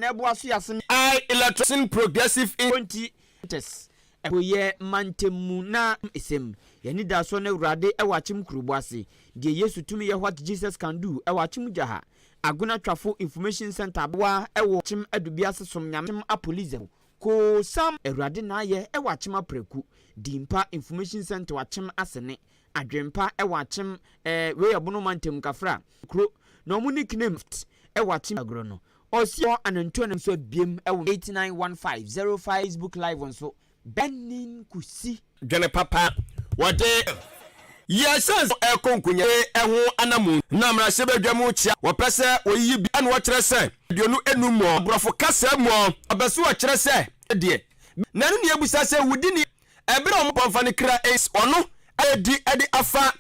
I electrician progressive in 20 Eboye mantemu na esem yani da so na urade ewachim kurubwase de Yesu tumi ye what Jesus can do ewachim jaha aguna twafo information center bwa ewo chim adubiase somnyam apolize ko sam urade na ye ewachim apreku dimpa information center wachim asene adwempa ewachim we yabuno mantemu kafra kro no mu nickname ewachim agro no osio anantu na so biem ewo 8915 Facebook live on so Benin kusi Gene papa wade yes konkunya eho anamu na mra se badwamu chia wo pese oyi bi an wo kire se duonu enum brofo kasa mu abeso wo kire se de nanu ne ebusa se wudini ebere o mpomfa ne kra is ono edi afa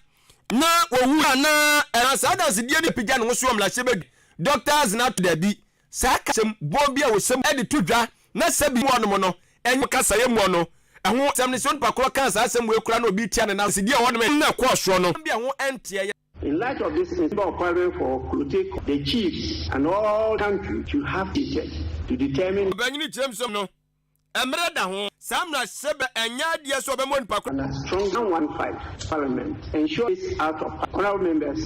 na owu na eransa dance die ne pigya ne so mra se bad doctors na to da bi sakasem bobia wo sem edi tudwa na sabi mu ono no enyo kasa ye mu ono eho samnison pakro kansa asem we kura na obi tia ne na sidie ho na kwa so no bia ho entie. In light of this incident occurring for Kluteko, the chiefs and all countries should have teachers to determine Banyini James no emre da ho samna sebe enya die so be mo pakro and a strong 115 parliament ensure this out of honorable members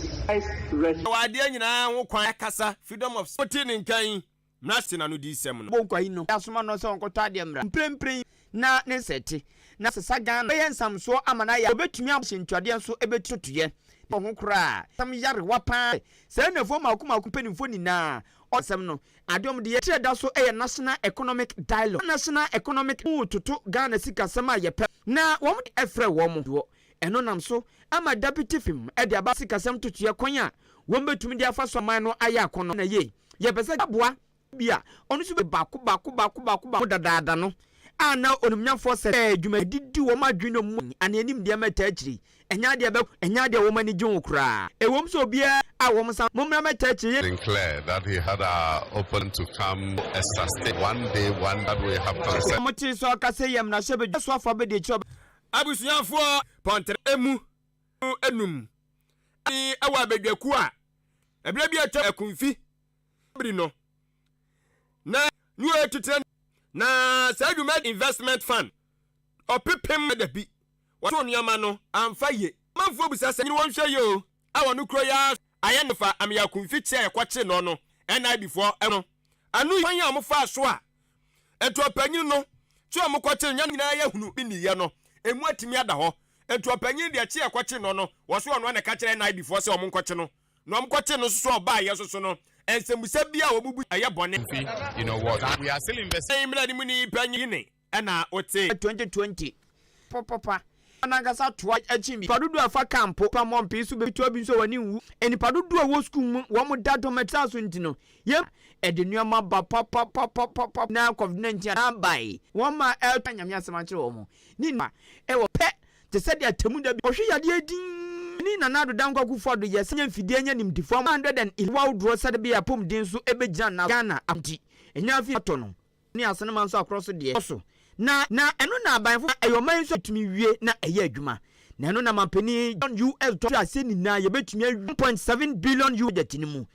rest wade nyina ho kwan kasa freedom of speech in kan Nasti na no di sem no bon kwai no asoma no se onkota de mra mprempren na ne sete na sesa gan be ensamso amana ya obetumi ahintwade nso ebetutuye ho kra sam yare wapa se na fo makuma kupenimfo ni na osem no adom de yetire da so national economic dialogue tutu Ghana sika sama yepe na wo efre wo mo eno nam so ama deputy film e de aba sika sam tutuye kwan a wo betumi de afa so man no aya akono na ye pese aboa bia onu so be bako dadaada no ana onumnyafo se adwuma didi wo madwene mu anenim de meta akiri enya de wo mani gye okura ewom so bia a wo msa momra meta akiri clear that he had open to come sustain one day one that we have concept moti so akase yem na shebe so afa be de cho abusuafo pontre emu enum ani awa bedwaku a ebra bia ta akunfi bri no na new etutre na saduma investment fund opepem da bi wato nyama no amfaye manfo busa se ni won hwe yo awo no kro ya ayenfa amya kunfiche ekwache no no ena before eno anu yan ya mofa so a eto panyin no twa mo kwache nya nyina ya hunu bi ni ye no emu atimi ada ho eto panyin de che ekwache no no wo so no na ka kire na before se o mo kwache no no mo kwache no so ba ye so no ensemusa bia wo bubu aye bone you know what we are still investing mla muni panyine na ote 2020 papa anagasa toa achimi padudu afa campo pa mompi su be to bi so wani wu eni padudu a wo school mu wo mo da dometa so ntino yem edenuama ba papa na covid-19 na bai wo ma eltanyam asema kire wo mo ni ma e wo pe te se de atemu da bi ohwe yade din ni nanado dankwa kufodo yesenya mfidie nya nimdifo 111 draw sade be apom din so ebegya na Ghana amti enya afi tono ni asene man so across de so na eno na abanfo ayoman so tumi wie na eye adwuma na eno na mampani US to aseni na ye betumi 1.7 billion US jetinimu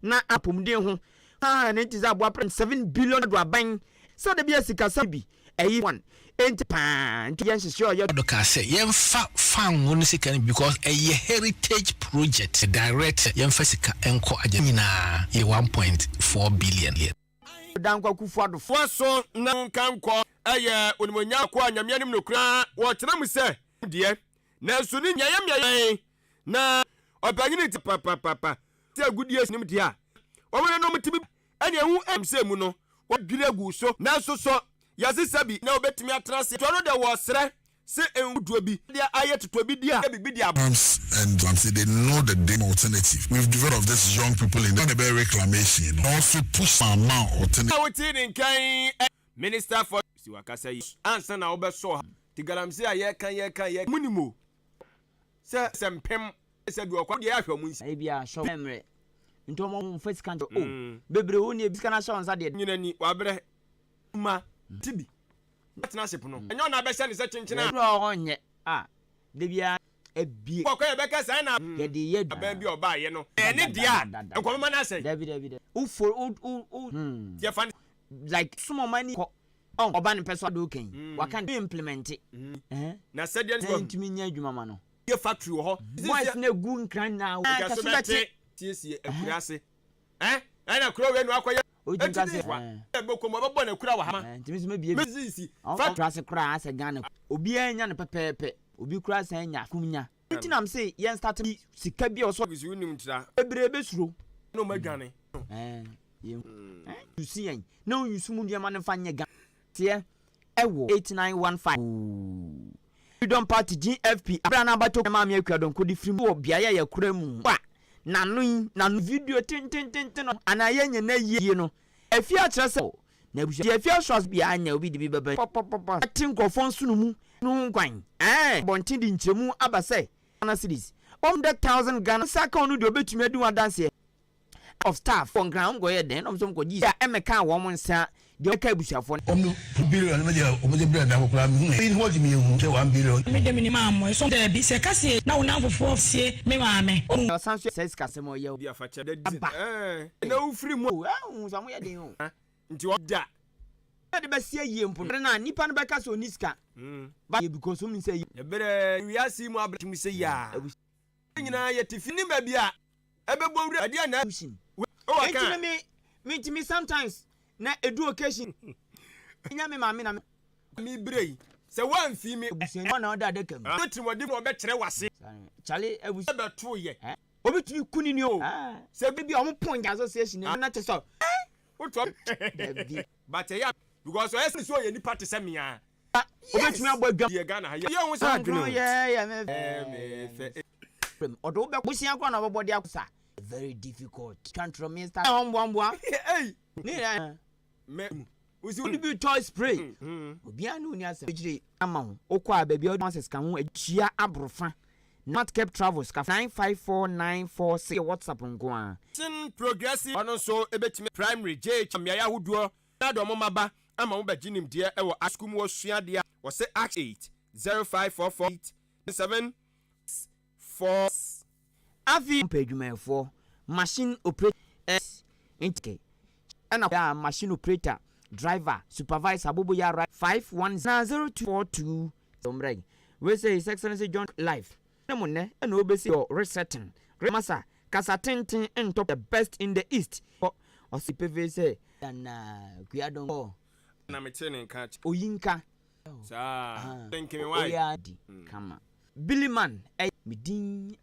na apom din ho na ntiza abo 7 billion do aban so de bia sika sabi eyi one enti pan to yen sure you doka say yen fan won sika because a heritage project direct yen fasika enko ajamina ye 1.4 billion dankwa kufuado so na kanko eye onimonya ko anyamia nim no kura wo tena mu se de na so ni nyayam na obanyini ti papa ti agudie nim de a wo me no mutibi ene hu emse mu no wo dwire gu so na so yasi sabi na obetimi atrase to no de wo sere se enwuduo bi de aye toto bi dia bibi dia and say they know the damn alternative. We've developed this young people in the bear reclamation also push some alternative. Minister for Siwakasa answer na obeso ti galamse aye kan munimo se sempem se bi okwa de ahwe mu nsi bia show memre nto mo first country bebre woni e biska na show nsa de nyinani wabre ma tibi partnership no enyo na be se ne se chenchena ro onye de bia ebie kwa kwa beka sai na ye de ye aban bi oba ye no ene dia enkomama na say David u for ye fan like some money oba ne person do kan waka implement it na said ye ntimi nya adwuma ma no ye factory ho voice na gu nkran na ka so bete tiesie akurase ana kuro we no akoye ojin ka se e boko mo bebo na kura wa ha ntimi so mabie mezisi factory ase kura ase Ghana obi anya ne pepepe obi kura san nya kumnya ntinam say yen start sika bia so bisu nim tira ebre besuro no madwane you see yen no you sumu dia man fa nya Ghana tie ewo 8915 Freedom Party GFP abana bato ma me akua don kodi firi wo bia ya yakura mu wa nanu video tin no anaye nya na yie no afi a kire se na busu die afi shots bia anya obi di bi baba tin krofon sunu mu no kwan bontin di nkyeremu abase Ghana cities 100,000 Ghana saka onu de obetumi adu adanse of staff on ground go ye den omsom ko ji ya emeka wo mo nsa de ka busuafo omno billion me dia obo de brand akokra me hu in what me hu say 1 billion me de minimum mo so de bi se kase na wona fofo sie me ma me sanso says kase mo ye bi afache de na u free mo so mo ye den o nti o da de be sie yie mpo na nipa no be kase oniska ba ye because o mi say ye bere wi asi mu abretum say ya nyina ye tifini ma bia ebebo wura ade na o aka me sometimes na edu occasion nya me ma me na mi brei se wan fi mi busuan na oda de kam wetimodi mo be kire wase chale abusu be to ye obetumi kuni ni o se bi o mo point association na te so o to but ya because o esi so ye ni party se me a obetumi agba adwa ye Ghana ha ye ho sa adwene me fe odo be busuan kwa na obodi akusa very difficult control minister omboamboa hey ni me usi be toy spray obi anu ni asa ejire ama ho okwa baby o answers kan ho atua abrofa not kept travels ka 954946 WhatsApp nko a tin progressive ono so ebetime primary j amia huduo na do momaba ama mo baginim de e wo askum wo sua de wo se act 8 05448 7 afi pedwumefo machine operator intake and machine operator driver supervisor abobo ya right 5100242 somreg we say his excellency John life nemonne and obesi your resetting masa kasa tintin and top the best in the east or CPV say na kuadon na metene catch oyinka sa thank you why kama Billy man medin